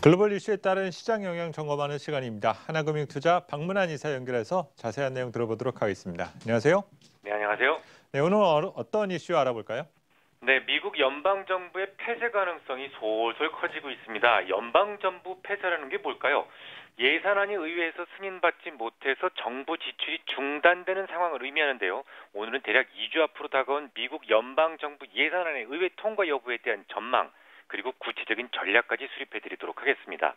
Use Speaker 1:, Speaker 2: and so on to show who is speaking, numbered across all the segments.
Speaker 1: 글로벌 이슈에 따른 시장 영향 점검하는 시간입니다. 하나금융투자 박문환 이사 연결해서 자세한 내용 들어보도록 하겠습니다. 안녕하세요.
Speaker 2: 네, 안녕하세요.
Speaker 1: 네, 오늘 어떤 이슈 알아볼까요?
Speaker 2: 네, 미국 연방정부의 폐쇄 가능성이 솔솔 커지고 있습니다. 연방정부 폐쇄라는 게 뭘까요? 예산안이 의회에서 승인받지 못해서 정부 지출이 중단되는 상황을 의미하는데요. 오늘은 대략 2주 앞으로 다가온 미국 연방정부 예산안의 의회 통과 여부에 대한 전망, 그리고 구체적인 전략까지 수립해드리도록 하겠습니다.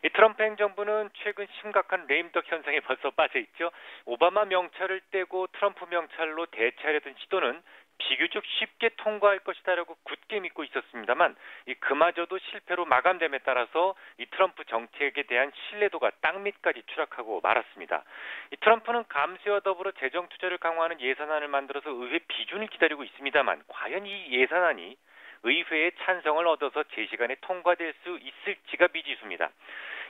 Speaker 2: 이 트럼프 행정부는 최근 심각한 레임덕 현상에 벌써 빠져 있죠. 오바마 명찰을 떼고 트럼프 명찰로 대체하려던 시도는 비교적 쉽게 통과할 것이다라고 굳게 믿고 있었습니다만 그마저도 실패로 마감됨에 따라서 이 트럼프 정책에 대한 신뢰도가 땅밑까지 추락하고 말았습니다. 이 트럼프는 감세와 더불어 재정 투자를 강화하는 예산안을 만들어서 의회 비준을 기다리고 있습니다만 과연 이 예산안이 의회의 찬성을 얻어서 제 시간에 통과될 수 있을지가 미지수입니다.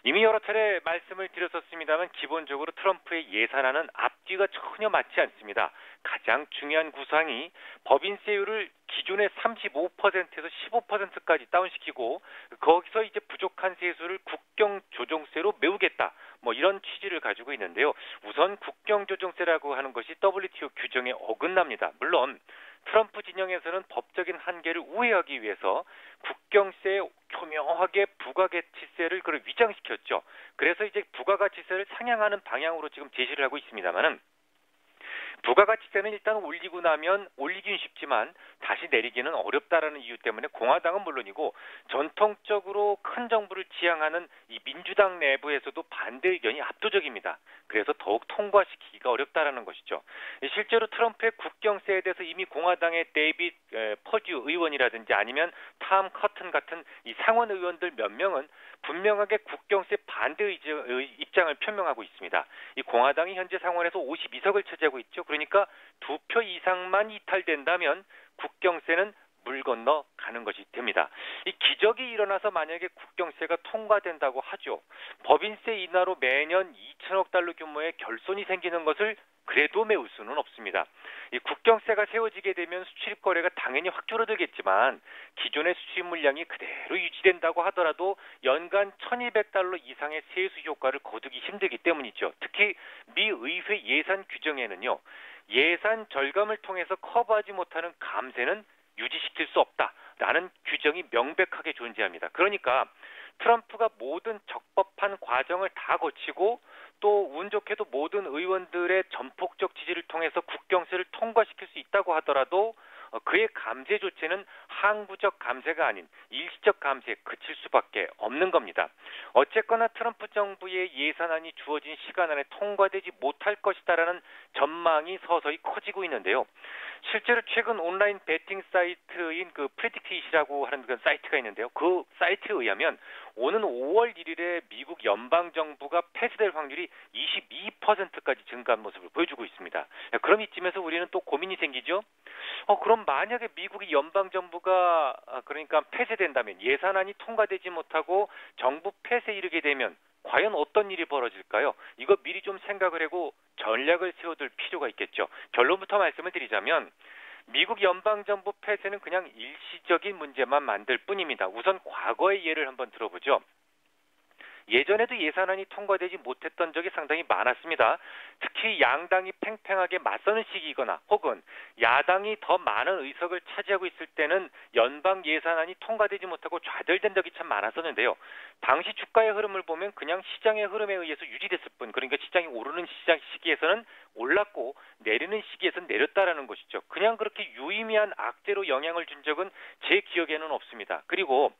Speaker 2: 이미 여러 차례 말씀을 드렸었습니다만 기본적으로 트럼프의 예산안은 앞뒤가 전혀 맞지 않습니다. 가장 중요한 구상이 법인세율을 기존의 35%에서 15%까지 다운시키고 거기서 이제 부족한 세수를 국경조정세로 메우겠다. 이런 취지를 가지고 있는데요. 우선 국경조정세라고 하는 것이 WTO 규정에 어긋납니다. 물론 트럼프 진영에서는 법적인 한계를 우회하기 위해서 국경세에 교묘하게 부가가치세를 위장시켰죠. 그래서 이제 부가가치세를 상향하는 방향으로 지금 제시를 하고 있습니다만은 부가가치세는 일단 올리고 나면 올리긴 쉽지만 다시 내리기는 어렵다라는 이유 때문에 공화당은 물론이고 전통적으로 큰 정부를 지향하는 이 민주당 내부에서도 반대 의견이 압도적입니다. 그래서 더욱 통과시키기가 어렵다라는 것이죠. 실제로 트럼프의 국경세에 대해서 이미 공화당의 데이빗 퍼듀 의원이라든지 아니면 탐 커튼 같은 이 상원 의원들 몇 명은 분명하게 국경세 반대 입장을 표명하고 있습니다. 이 공화당이 현재 상원에서 52석을 차지하고 있죠. 그러니까 2표 이상만 이탈된다면 국경세는 물 건너 가는 것이 됩니다. 이 기적이 일어나서 만약에 국경세가 통과된다고 하죠. 법인세 인하로 매년 2천억 달러 규모의 결손이 생기는 것을 그래도 메울 수는 없습니다. 이 국경세가 세워지게 되면 수출입 거래가 당연히 확 줄어들겠지만 기존의 수출입 물량이 그대로 유지된다고 하더라도 연간 1,200달러 이상의 세수 효과를 거두기 힘들기 때문이죠. 특히 미 의회 예산 규정에는요. 예산 절감을 통해서 커버하지 못하는 감세는 유지시킬 수 없다라는 규정이 명백하게 존재합니다. 그러니까 트럼프가 모든 적법한 과정을 다 거치고 또 운 좋게도 모든 의원들의 전폭적 지지를 통해서 국경세를 통과시킬 수 있다고 하더라도 그의 감세 조치는 항구적 감세가 아닌 일시적 감세에 그칠 수밖에 없는 겁니다. 어쨌거나 트럼프 정부의 예산안이 주어진 시간 안에 통과되지 못할 것이다라는 전망이 서서히 커지고 있는데요. 실제로 최근 온라인 베팅 사이트인 프리딕핏이라고 하는 그런 사이트가 있는데요. 그 사이트에 의하면 오는 5월 1일에 미국 연방정부가 폐쇄될 확률이 22%까지 증가한 모습을 보여주고 있습니다. 그럼 이쯤에서 우리는 또 고민이 생기죠. 그럼 만약에 미국의 연방정부가 그러니까 폐쇄된다면 예산안이 통과되지 못하고 정부 폐쇄에 이르게 되면 과연 어떤 일이 벌어질까요? 이거 미리 좀 생각을 하고 전략을 세워둘 필요가 있겠죠. 결론부터 말씀을 드리자면 미국 연방정부 폐쇄는 그냥 일시적인 문제만 만들 뿐입니다. 우선 과거의 예를 한번 들어보죠. 예전에도 예산안이 통과되지 못했던 적이 상당히 많았습니다. 특히 양당이 팽팽하게 맞서는 시기이거나 혹은 야당이 더 많은 의석을 차지하고 있을 때는 연방 예산안이 통과되지 못하고 좌절된 적이 참 많았었는데요. 당시 주가의 흐름을 보면 그냥 시장의 흐름에 의해서 유지됐을 뿐, 그러니까 시장이 오르는 시장 시기에서는 올랐고 내리는 시기에서는 내렸다라는 것이죠. 그냥 그렇게 유의미한 악재로 영향을 준 적은 제 기억에는 없습니다. 그리고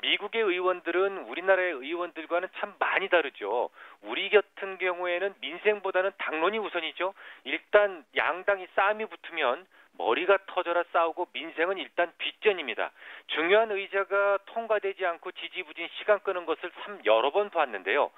Speaker 2: 미국의 의원들은 우리나라의 의원들과는 참 많이 다르죠. 우리 같은 경우에는 민생보다는 당론이 우선이죠. 일단 양당이 싸움이 붙으면 머리가 터져라 싸우고 민생은 일단 뒷전입니다. 중요한 의제가 통과되지 않고 지지부진 시간 끄는 것을 참 여러 번 봤는데요.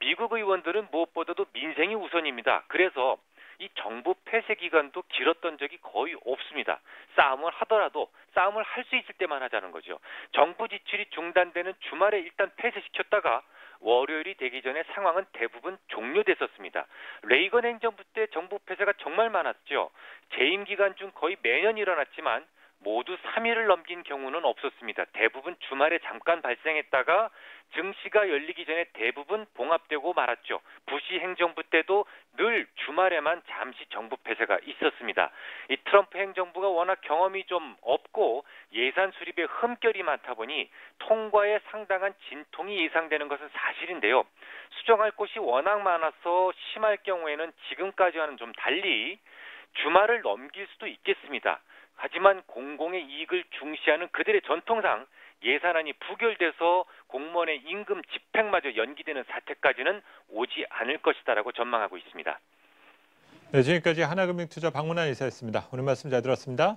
Speaker 2: 미국 의원들은 무엇보다도 민생이 우선입니다. 그래서 이 정부 폐쇄 기간도 길었던 적이 거의 없습니다. 싸움을 하더라도 싸움을 할 수 있을 때만 하자는 거죠. 정부 지출이 중단되는 주말에 일단 폐쇄시켰다가 월요일이 되기 전에 상황은 대부분 종료됐었습니다. 레이건 행정부 때 정부 폐쇄가 정말 많았죠. 재임 기간 중 거의 매년 일어났지만 모두 3일을 넘긴 경우는 없었습니다. 대부분 주말에 잠깐 발생했다가 증시가 열리기 전에 대부분 봉합되고 말았죠. 부시 행정부 때도 늘 주말에만 잠시 정부 폐쇄가 있었습니다. 이 트럼프 행정부가 워낙 경험이 좀 없고 예산 수립에 흠결이 많다 보니 통과에 상당한 진통이 예상되는 것은 사실인데요. 수정할 곳이 워낙 많아서 심할 경우에는 지금까지와는 좀 달리 주말을 넘길 수도 있겠습니다. 하지만 공공의 이익을 중시하는 그들의 전통상 예산안이 부결돼서 공무원의 임금 집행마저 연기되는 사태까지는 오지 않을 것이다라고 전망하고 있습니다.
Speaker 1: 네, 지금까지 하나금융투자 박문환 이사였습니다. 오늘 말씀 잘 들었습니다.